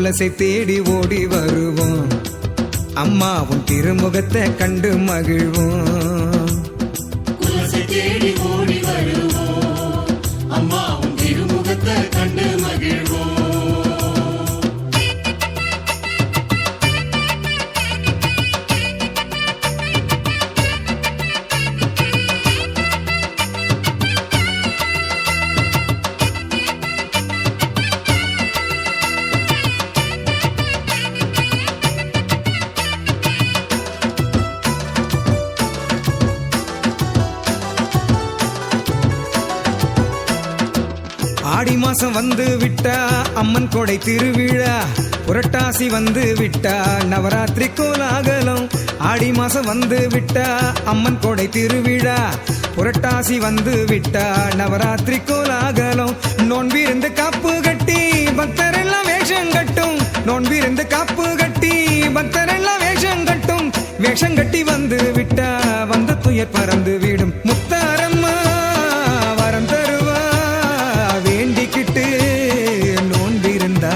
குலசை தேடி ஓடி வருவோம். அம்மா உன் திருமுகத்தை கண்டு மகிழ்வோம். குலசை தேடி ஓடி வருவோம். அம்மா உன் திருமுகத்தை கண்டு மகிழ்வோம். ஆடி மாசம் வந்து விட்டா அம்மன் கொடை திருவிழா, புரட்டாசி வந்து விட்டா நவராத்திரி கோலாகலம். ஆடி மாசம் வந்து விட்டா அம்மன் கொடை திருவிழா, புரட்டாசி வந்து விட்டா நவராத்திரி கோலாகலம். நோன்பிருந்து காப்பு கட்டி பக்தரெல்லாம் வேஷம் கட்டும். நோன்பிருந்து காப்பு கட்டி பக்தரெல்லாம் வேஷம் கட்டும். வேஷம் கட்டி வந்து விட்டா வந்த துயர் பறந்து விடும். முத்தாரம்மா வரம் தருவா, வேண்டிக்கிட்டு நோன்பிருந்தா.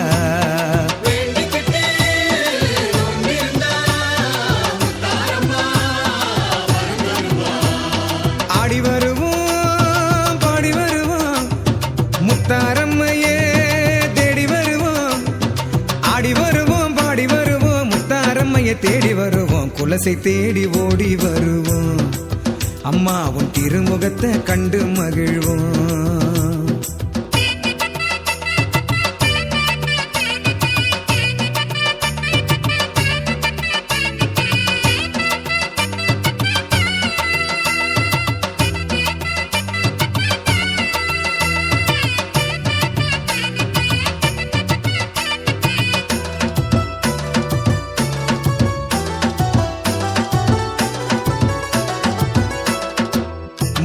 ஆடி வருவோம் பாடி வருவோம், முத்தாரம்மையே தேடி வருவோம். ஆடி வருவோம் பாடி வருவோம், முத்தாரம்மையை தேடி வருவோம். குலசை தேடி ஓடி வருவோம். அம்மா உன் திருமுகத்தை கண்டு மகிழ்வோம்.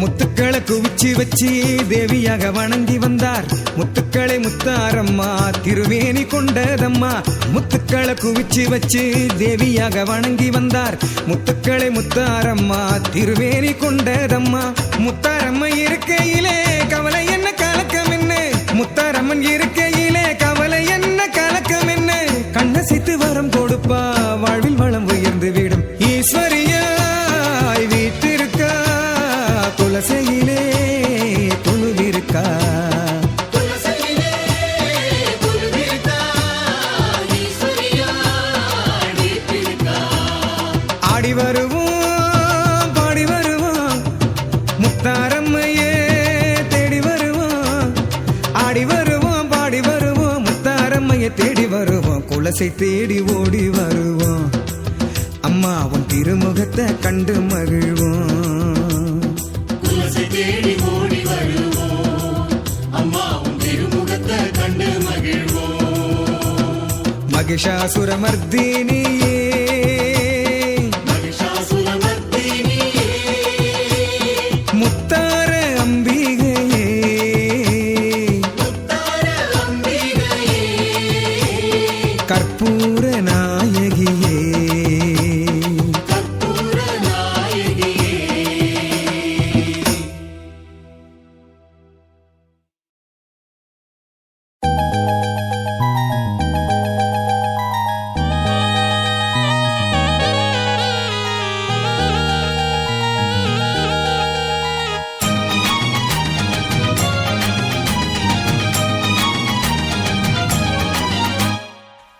முத்துக்களை குவிச்சு வச்சு தேவியாக வணங்கி வந்தார். முத்துக்களை முத்தாரம்மா திருவேணி கொண்டதம்மா. முத்துக்களை குவிச்சு வச்சு தேவியாக வணங்கி வந்தார். முத்துக்களை முத்தாரம்மா திருவேணி கொண்டதம்மா. முத்தாரம்மா இருக்கையிலே கவலை என்ன கலக்கம் என்ன, முத்தாரம்மன் இருக்கையிலே கவலை என்ன கலக்கம் என்ன. கண்ணசைத்து வரம் கொடுப்பா, வாழ்வில் வளம் உயர்ந்து விடும். ஈஸ்வரியாய் வீட்டிருக்கா, குலசையிலே தொழுவிருக்கா. ஆடி வருவோம் பாடி வருவோம், முத்தாரம்மையே தேடி வருவோம். ஆடி வருவோம் பாடி வருவோம், முத்தாரம்மையை தேடி வருவோம். குலசை தேடி ஓடி வருவோம். அம்மா உன் திருமுகத்தை கண்டு மகிழ்வோம். குலசை தேடி ஓடி வருவோம். அம்மா உன் திருமுகத்தை கண்டு மகிழ்வோம். மகிஷாசுரமர்தினியே, மகிஷாசுரமர்தினியே, முத்தார அம்பிகையே, முத்தார அம்பிகையே, கற்பூர நாயகியே, கற்பூர நாயகியே.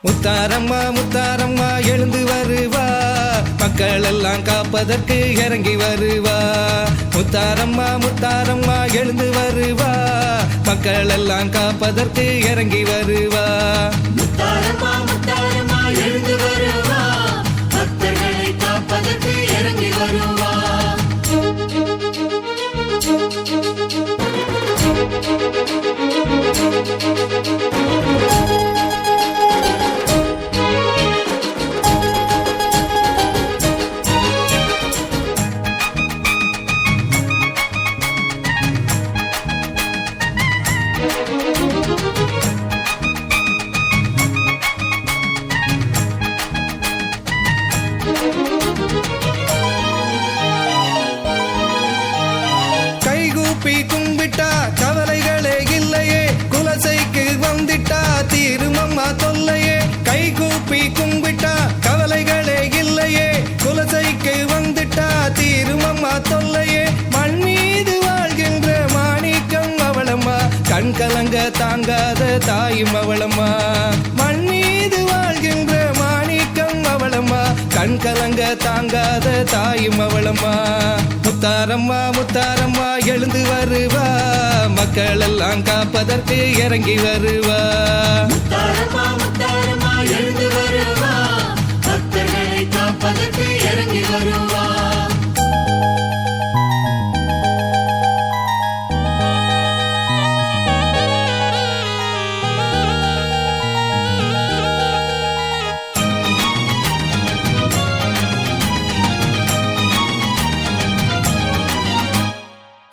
முத்தாரம்மா முத்தாரம்மா எழுந்து வருவா, மக்கள் எல்லாம் காப்பதற்கு இறங்கி வருவா. முத்தாரம்மா முத்தாரம்மா எழுந்து வருவா, மக்கள் எல்லாம் காப்பதற்கு இறங்கி வருவா. முத்தாரம்மா முத்தாரம்மா எழுந்து வருவா, பக்தர்களை காப்பதற்கு இறங்கி வருவா. தாங்காத தாயும் அவளம்மா. மண் மீது வாழ்கின்ற மாணிக்கம் அவளம்மா. கண் கலங்க தாங்காத தாயும் அவளம்மா. முத்தாரம்மா முத்தாரம்மா எழுந்து வருவா, மக்கள் எல்லாம் காப்பதற்கு இறங்கி வருவா. முத்தாரம்மா முத்தாரம்மா எழுந்து வருவா, பக்தர்களை காப்பதற்கு இறங்கி வருவா.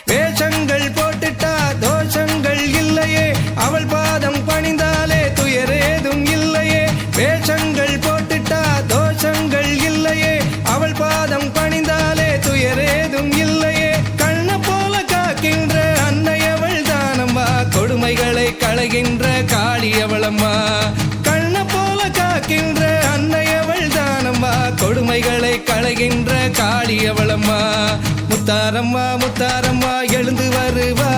வேஷங்கள் போட்டுட்டா தோஷங்கள் இல்லையே, அவள் பாதம் பணிந்தாலே துயரேதும் இல்லையே. வேஷங்கள் போட்டுட்டா தோஷங்கள் இல்லையே, அவள் பாதம் பணிந்தாலே துயரேதும் இல்லையே. கண்ண போல காக்கின்ற அன்னை அவள் தானம்மா, கொடுமைகளை களைகின்ற காளி அவளம்மா. கண்ண போல காக்கின்ற அன்னை அவள் தானம்மா, கொடுமைகளை களைகின்ற காளி அவளம்மா. முத்தாரம்மா முத்தாரம்மா எழுந்து வருவா,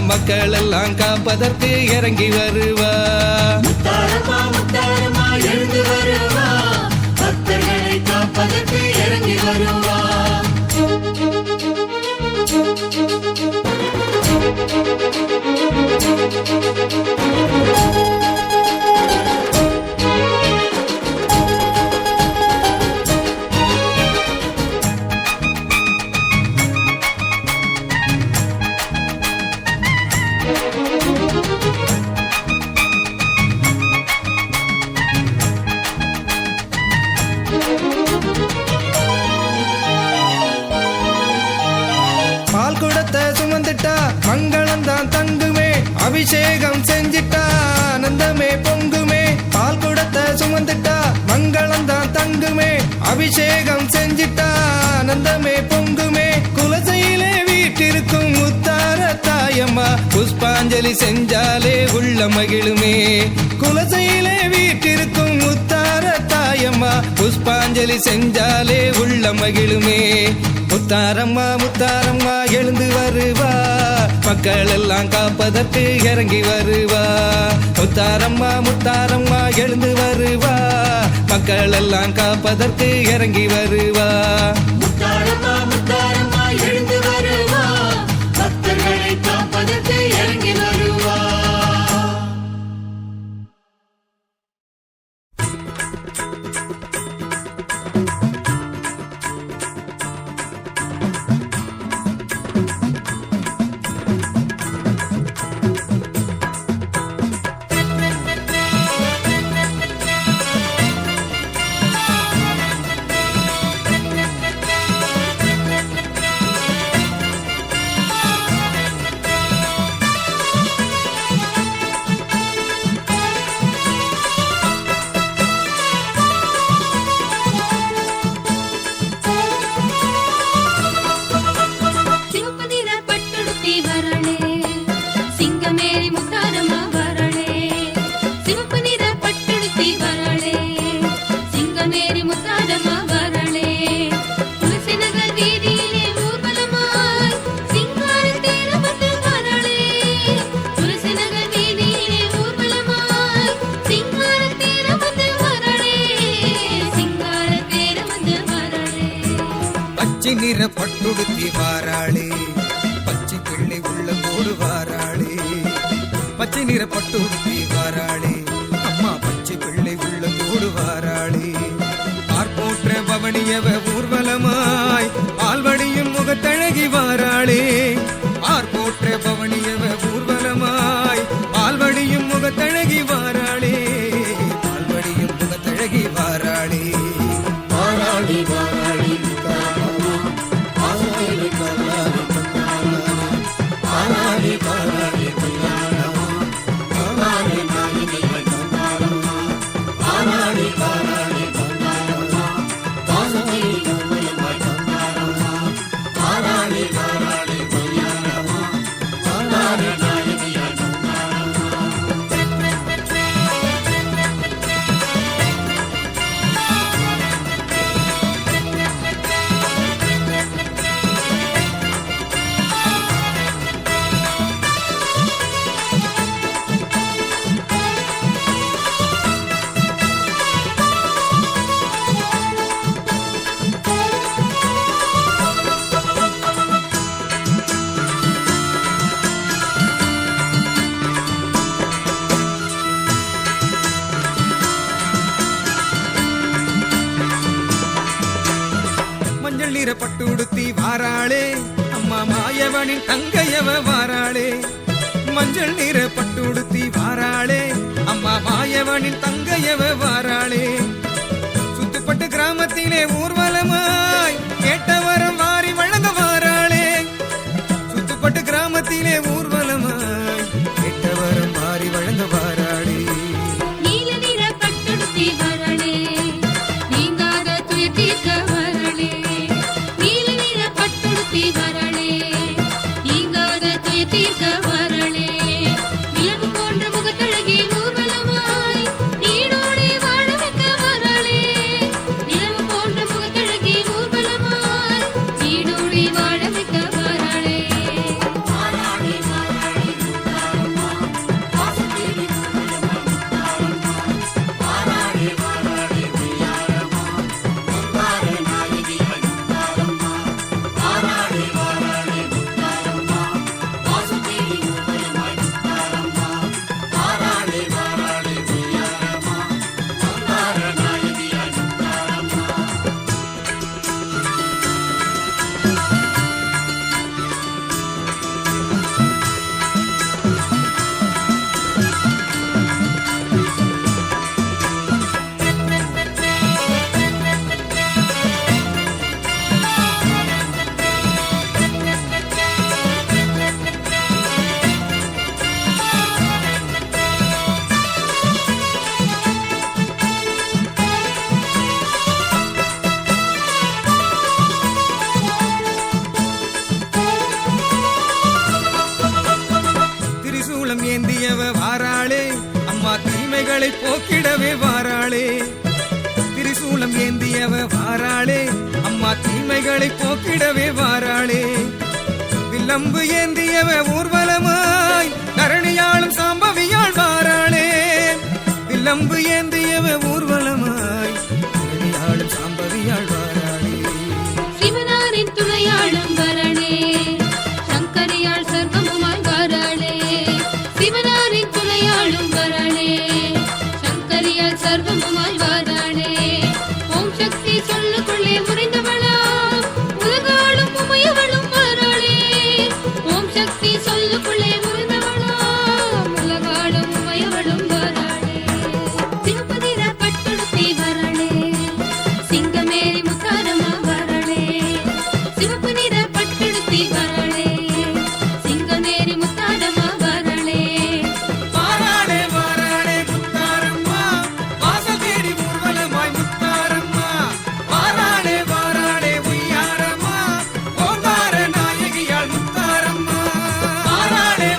மக்கள் எல்லாம் காப்பதற்கு இறங்கி வருவா. முத்தாரம்மா முத்தாரம்மா எழுந்து வருவா, பக்தர்களை காப்பதற்கு இறங்கி வருவா. பால் குடத்தை சுமந்துட்டா மங்களம் தான் தங்குமே, அபிஷேகம் செஞ்சிட்டா ஆனந்தமே பொங்குமே. பால் குடத்தை சுமந்துட்டா மங்களம் தான் தங்குமே, அபிஷேகம் செஞ்சிட்டா ஆனந்தமே பொங்குமே. குலசையிலே வீட்டிருக்கும் முத்தார தாயம்மா, புஷ்பாஞ்சலி செஞ்சாலே உள்ள மகிழுமே. குலசையிலே வீட்டிருக்கும் முத்தார தாயம்மா, புஷ்பாஞ்சலி செஞ்சாலே உள்ள மகிழுமே. முத்தாரம்மா முத்தாரம்மா எழுந்து வருவா, மக்கள் எல்லாம் காப்பதற்கு இறங்கி வருவா. முத்தாரம்மா முத்தாரம்மா எழுந்து வருவா, மக்கள் எல்லாம் காப்பதற்கு இறங்கி வருவா. முத்தாரம்மா முத்தாரம்மா எழுந்து வருவா, பக்தர்களை காப்பதற்கு இறங்கி வருவா. பச்சை நிற பட்டுடுத்தி வாராளே, பச்சை பிள்ளை உள்ளதோடு வாராளே. பச்சை நிற பட்டுடுத்தி வாராளே, அம்மா பச்சை பிள்ளை உள்ளதோடு வாராளே. பார்ப்போற்ற பவனியவ ஊர்வலமாய் பால்வடியும் முகத்தழகி வாராளே. பார்ப்போற்ற பவனியவ ஊர்வலமாய் பால்வடியும் முகத்தழகி வாராளே. பால்வடியும் முகத்தழகி வாராளே. வாராளி வாராளி வாராளி வாராளி கல்யாணமா, வாராளி வாராளி கல்யாணமா, வாராளி வாராளி கல்யாணமா, வாராளி மஞ்சள் நிற பட்டு உடுத்தி வாராளே அம்மா மாயவனின் தங்கையவ வாராளே மஞ்சள் நிற பட்டு உடுத்தி வாராளே அம்மா மாயவனின் தங்கையவ வாராளே சுத்துப்பட்டு கிராமத்திலே ஊர்வலமாய் கேட்டவரம் வாரி வழங்க வாராளே சுத்துப்பட்டு கிராமத்திலே ஊர்வலமாய் கேட்டவரம் வாரி வழங்க வாராளே நீல நிற பட்டுடுத்தி வரளே நீங்காத துயர் தீர்க்க வரளே நீல நிற பட்டுடுத்தி வரளே நீங்காத துயர் தீர்க்க வரளே நிலவு போன்ற முகத்தழகே ஊர்வலமாய் நீடோடி வாழ வைக்க வரளே நிலவு போன்ற முகத்தழகே ஊர்வலமாய் நீடோடி வாழ வைக்க வரளே வாராளி வாராளி முத்தாரம்மா வாசல் தேடி வாராளி வாராளி உய்யாரம்மா முத்தார நாயகியாய் முத்தாரம்மா வாராளி வாராளி முத்தாரம்மா வாசல் தேடி ஊர்வலமாய் முத்தாரம்மா வாராளி வாராளி உய்யாரம்மா முத்தார நாயகியாய் முத்தாரம்மா திரிசூலம் ஏந்தியவ வாராளே அம்மா தீமைகளை போக்கிடவே வாராளே திரிசூலம் ஏந்தியவ வாராளே அம்மா தீமைகளை போக்கிடவே வாராளே வில்லம்பு ஏந்தியவ ஊர்வலமாய் தரணியாளும் சாம்பவியாள் வாராளே வில்லம்பு ஏந்தியவ ஊர்வலமாய் தரணியாளும் சாம்பவியாள் வாராளே சிவனாரின் துணையாளும் வரளே சங்கரியாள் சர்வமுமாய் வரளே சிவனாரின் துணையாளும் வரளே சங்கரியாள் சர்வமுமாய் வரளே ஓம் சக்தி சொல்லுக்குள்ளே உறைந்தவளா உலகாளும் உமையவளும் வரளே ஓம் சக்தி சொல்லுக்குள்ளே உறைந்தவளா உலகாளும் உமையவளும் வரளே சிவபதிர பட்டுடுத்தி வரளே சிங்கமேரி முத்தாரம்மா வரளே சிவப்பு நிற பட்டுடுத்தி வரளே சிங்கமேரி முத்தாரம்மா வரளே வாராளே வாராளே முத்தாரம்மா வாசல் தேடி ஊர்வலமாய் முத்தாரம்மா வாராளே வாராளே உய்யாரம்மா ஓங்கார நாயகியாள் முத்தாரம்மா வாராளே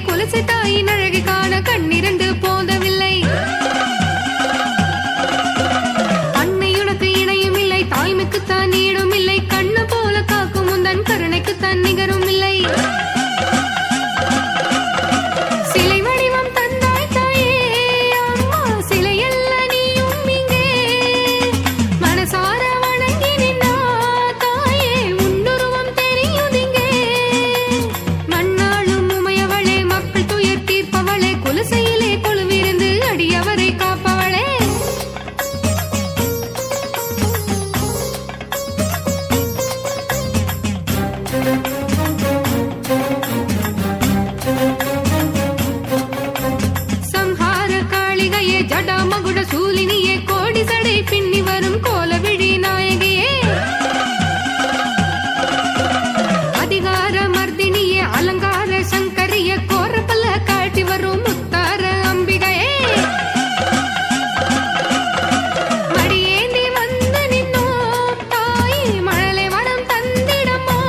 குலசை தாயின் அழகு காண கண்ணிரண்டு போதவில்லை. அன்னை உனக்கு இணையும் இல்லை, தாய்மைக்குத்தான் ஈடும் இல்லை, கண்ணு போல காக்கும் உந்தன் கருணைக்குத்தான் நிகரும் இல்லை. சிலை வடிவம் தந்தாய் தாயே அம்மா, சிலையல்ல நீயும் இங்கே. மனசார வணங்கி நின்னா தாயே, உன்னுருவம் தெரியுதிங்கே. மண்ணாளும் உமையவளே, மக்கள் துயர் தீர்ப்பவளே, குலசையிலே கொலுவிருந்து அடியவரை காப்பவளே. சம்ஹார காளிகையே, ஜடா மகுட சூலினியே, கோடி சடை பின்னி வரும் கோலவிழி நாயகியே. அதிகார மர்தினியே, அலங்கார சங்கரியே, கோரப்பல்ல காட்டி வரும் முத்தார அம்பிகையே. மடியேந்தி வந்து நின்னோம் தாயே, மழலை வரம் தந்திடம்மா.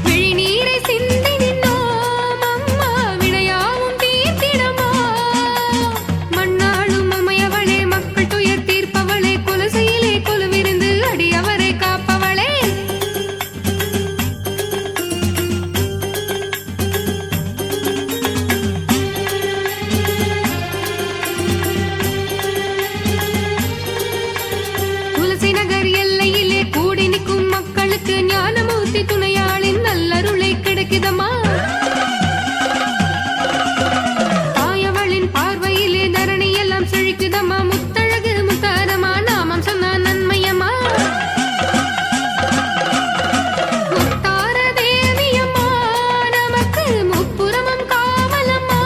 விழிநீரை சிந்தி நின்னோம் அம்மா, வினையாவும் தீர்த்திடம்மா. மண்ணாளும் உமையவளே, மக்கள் துயர் தீர்ப்பவளே, குலசையிலே கொலுவிருந்து அடியவரை காப்பவளே. துளசி நகர் எல்லையிலே கூடி நிற்கும் மக்களுக்கு ஞானமூர்த்தி துணையாளின் நல்லருளை கிடைக்குதம்மா. தாயவளின் பார்வையிலே தரணி எல்லாம் செழிக்குதம்மா. முத்தழகு முத்தாரமா, நாமம் சொன்ன நன்மையம்மா. முத்தார தேவியம்மா, நமக்கு முப்புறமும் காவலம்மா.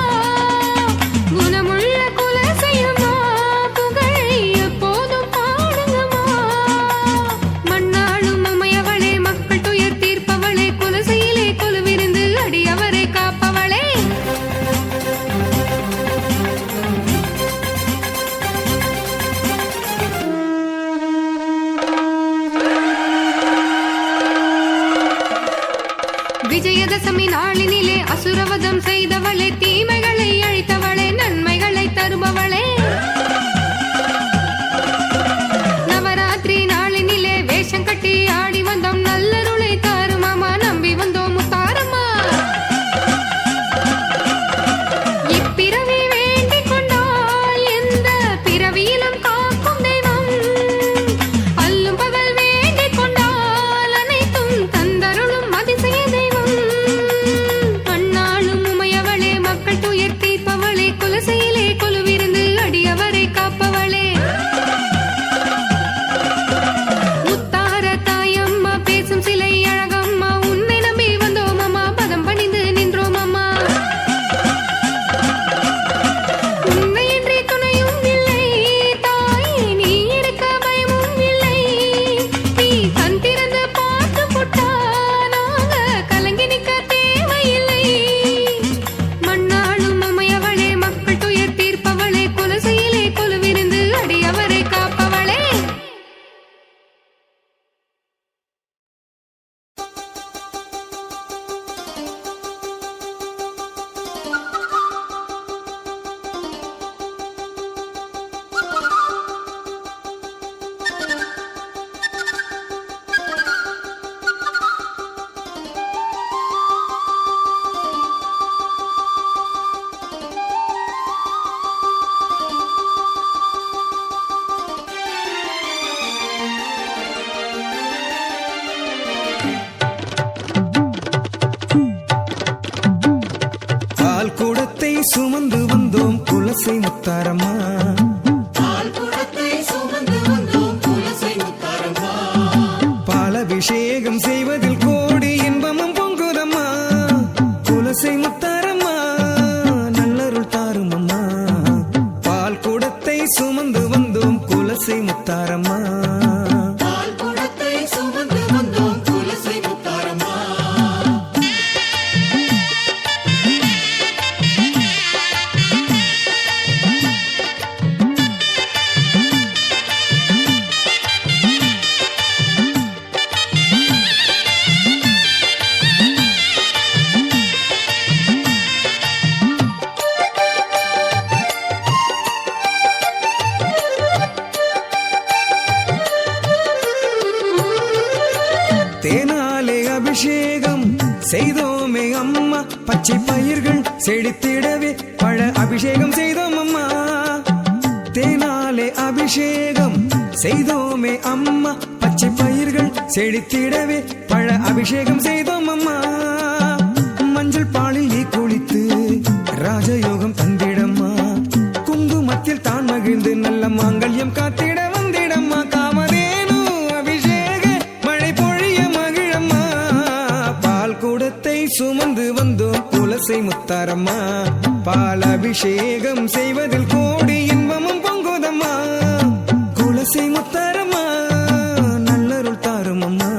குணமுள்ள குலசையம்மா, புகழை எப்போதும் பாடுங்கம்மா. மண்ணாளும் உமையவளே, மக்கள் துயர் தீர்ப்பவளே, குலசையிலே கொலுவிருந்து அடியவரை காப்பவளே. விஜயதசமி நாளினிலே அசுரவதம் செய்தவளே, தீமைகளை அழித்தவளே, நன்மைகளை தருபவளே. நவராத்திரி நாளினிலே வேஷம் கட்டி ஆடி வந்தோம், நல்லருளை தாருமாமா, நம்பி வந்தோம் முத்தாரம்மா. இப்பிறவி வேண்டிக் கொண்டால் எந்த பிறவியிலும் காக்கும் தெய்வம். அல்லும் பகல் வேண்டிக் கொண்டால் அனைத்தும் தந்தருளும் அதிசய தெய்வம். மண்ணாளும் உமையவளே, மக்கள் துயர் தீர்ப்பவளே, குலசையிலே கொலுவிருந்து அடியவரை காப்பவளே. முத்தார தாயம்மா, பேசும் சிலை அழகம்மா, உன்னை நம்பி வந்தோம் அம்மா, பதம் பணிந்து நின்றோம் அம்மா. உன்னையின்றி துணையும் இல்லை தாயே, நீ இருக்க பயமும் இல்லை. நீ கண் திறந்து பார்த்து புட்டா, நாங்க கலங்கி நிற்க தேவையில்லை. மண்ணாளும் உமையவளே, மக்கள் துயர் தீர்ப்பவளே, குலசையிலே கொலுவிருந்து அடியவரை காப்பவளே. பால் குடத்தை சுமந்து வந்தோம் குலசை முத்தாரம்மா. பால் குடத்தை சுமந்து வந்தோம் குலசை முத்தாரம்மா. பாலபிஷேகம் செய்வதில் கோடி இன்பமும் பொங்குதம்மா. குலசை முத்தாரம்மா, நல்லருள் தாருமம்மா. பால் குடத்தை சுமந்து வந்தோம் குலசை முத்தாரம்மா. பால் குடத்தை சுமந்து வந்தோம் குலசை முத்தாரம்மா. பச்சை பயிர்கள் செழித்திடவே பழ அபிஷேகம் செய்தோம் அம்மா. தேனாலே அபிஷேகம் செய்தோமே அம்மா. பச்சை பயிர்கள் செழித்திடவே பழ அபிஷேகம் செய்தோம் அம்மா. மஞ்சள் பாலில் நீ குளித்து ராஜயோகம் தந்திடம்மா. குங்குமத்தில் தான் மகிழ்ந்து நல்ல மாங்கல்யம் காத்திட வந்திடம்மா. காமதேனு அபிஷேக மழை பொழிய மகிழம்மா. பால் கூடத்தை சுமந்து வந்தோம் துளசி முத்தாரம்மா. பால் அபிஷேகம் செய்வதில் கோடி இன்பமும் பொங்குதம்மா. துளசி முத்தாரம்மா நல்லருள் தாரும் அம்மா.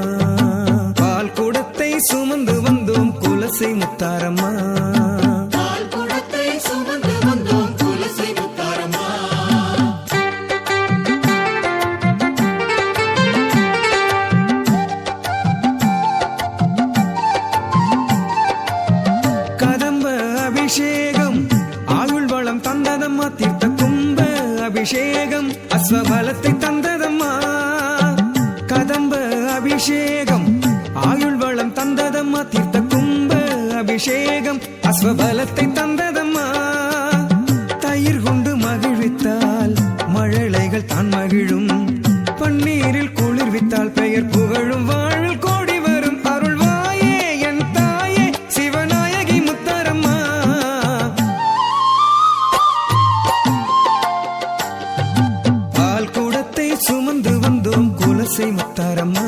பால் கூடத்தை சுமந்து வந்தோம் துளசி முத்தாரம்மா. பால் குடத்தை சுமந்து வந்தோம் துளசி முத்தாரம்மா. கதம்ப அபிஷேகம் ஆயுள் வளம் தந்ததம்மா. தீர்த்த கும்ப அபிஷேகம் அஸ்வபலத்தை தந்ததம்மா. கதம்ப அபிஷேகம் ஆயுள் வளம் தந்ததம்மா. தீர்த்த கும்ப அபிஷேகம் அஸ்வபலத்தை தந்ததம்மா. தயிர் கொண்டு மகிழ்வித்தால் மழலைகள் தான் மகிழும். பன்னீரில் குளிர்வித்தால் பெயர் புகழும். வாழ்வில் கோடி வரும் அருள்வாயே என் தாயே சிவநாயகி முத்தாரம்மா. பால் கூடத்தை சுமந்து வந்தோம் குலசை முத்தாரம்மா.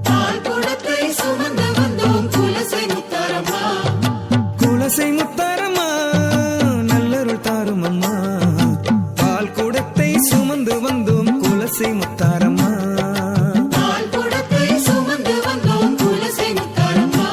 பால் குடத்தை சுமந்து வந்தோம் துளசி முத்தாரம்மா. குலசை முத்தாரம்மா நல்லருள் தாரும் அம்மா. பால் கூடத்தை சுமந்து வந்தோம் குலசை முத்தாரம்மா. பால் குடத்தை சுமந்து வந்தோம் துளசி முத்தாரம்மா.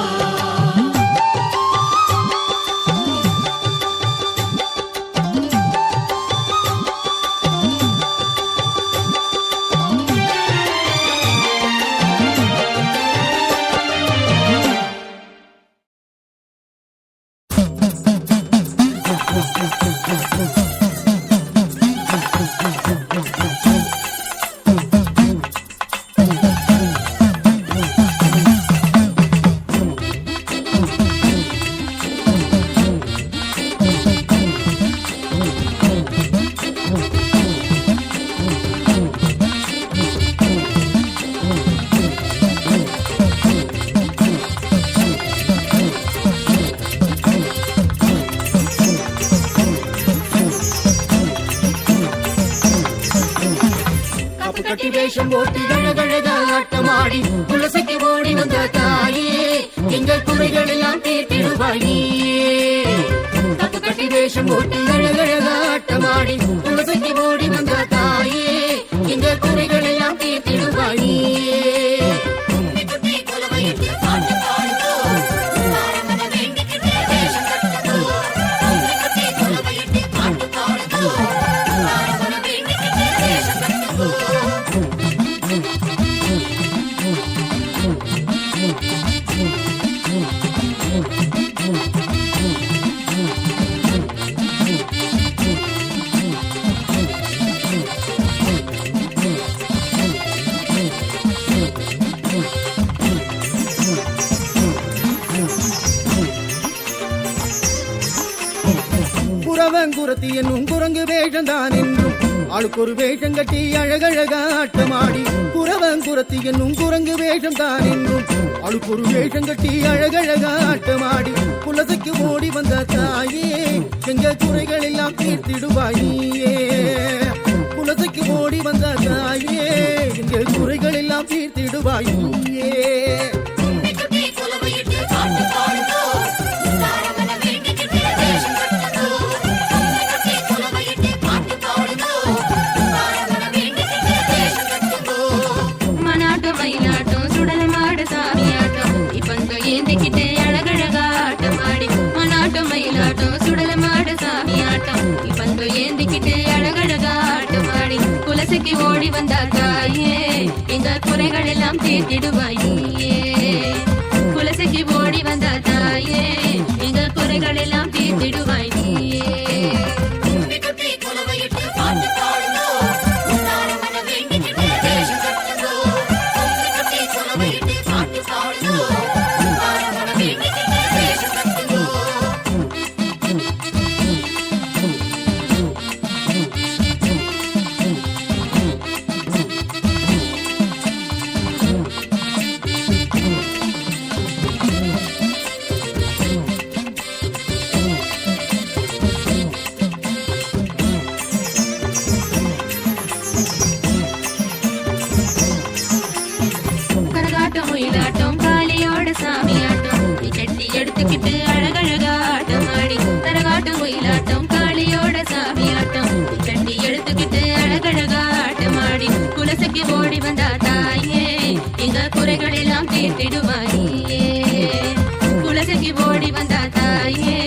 காப்பு கட்டி வேஷம் போட்டு அழகழகா ஆட்டமாடி துளசிக்கு ஓடி வந்த தாயே எங்கள் குறைகள் எல்லாம் தீர்த்திடுவாய் நீயே. காப்பு கட்டி வேஷம் போட்டு அழகழகா ஆட்டமாடி துளசிக்கு ஓடி வந்த தாயே எங்கள் குறைகள் எல்லாம் தீர்த்திடுவாய் நீயே. குறவங்குரத்தி என்னும் குரங்கு வேஷந்தான் என்றும் ஆளுக்கு ஒரு வேஷம் கட்டி அழகழகா ஆட்டமாடி. குறவங்குரத்தி என்னும் குரங்கு வேஷம்தான் என்றும் ஆளுக்கு ஒரு வேஷம் கட்டி அழகழகா ஆட்டமாடி. குலசைக்கு ஓடி வந்த தாயே எங்க குறைகள் எல்லாம் தீர்த்திடுவாயே. குலசைக்கு ஓடி வந்த தாயே எங்க குறைகள் எல்லாம் தீர்த்திடுவாயே. மனாட்டம் மயிலாட்டம் சுடலை மாடு சாமியாட்டம் இப்பங்க ஏந்திக்கிட்டே அழகழகா ஆட்டமாடி. மனாட்டம் மயிலாட்டம் சுடலை மாடு சாமியாட்டம் இப்பங்க ஏந்திக்கிட்டே அழகழகா ஆட்டமாடி. குலசைக்கு ஓடி வந்தா தாயே எங்க குறைகள் எல்லாம் தீர்த்திடுவாயே. குலசைக்கு ஓடி வந்தா தாயே எங்க குறைகள் எல்லாம் தீர்த்திடுவாயே. பாட்டு பாடுதோ, பாட்டு பாடுதோ. கரகாட்டம் ஒயிலாட்டம் காளியோட சாமியாட்டம் சண்டி எடுத்துக்கிட்டு அழகழகா ஆட்டமாடி குலசைக்கு ஓடி வந்தா தாயே எங்க குறைகள் எல்லாம் தீர்த்திடுவாயே குலசைக்கு ஓடி வந்தா தாயே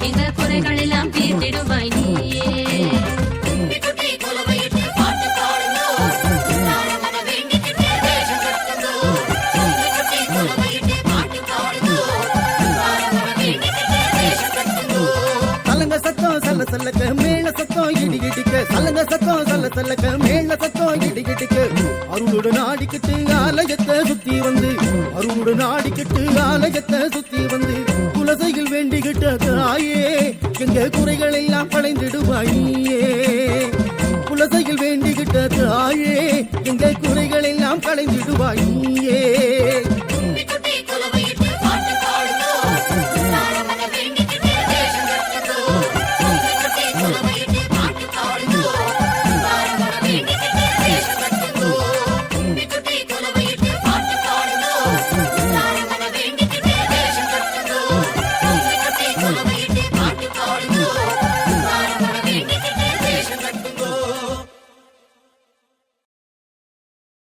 எங்க குறைகள் எல்லாம் தீர்த்திடுவாய் நீயே குட்டி குலவையிட்டு பாட்டு பாடுங்கோ தாரமன வேண்டிக்கிட்டு வேஷம் கட்டுங்கோ குட்டி குலவையிட்டு பாட்டு பாடுங்கோ தாரமன வேண்டிக்கிட்டு வேஷம் கட்டுங்கோ சலங்க சத்தம் சல்ல சல்லக்க மேல சத்தம் இடி இடிக்க சலங்க சத்தம் சல்ல சல்லக்க மேல சத்தம் இடி இடிக்க அருளுடன் ஆடிக்கிட்டு ஆலயத்தை சுத்தி வந்து அருளுடன் ஆடிக்கிட்டு ஆலயத்தை சுத்தி வந்து குலசையில் வேண்டிக்கிட்ட தாயே எங்க குறைகள் எல்லாம் களைந்திடுவாயே குலசையில் வேண்டிக்கிட்ட தாயே எங்க குறைகள் எல்லாம் களைந்திடுவாயே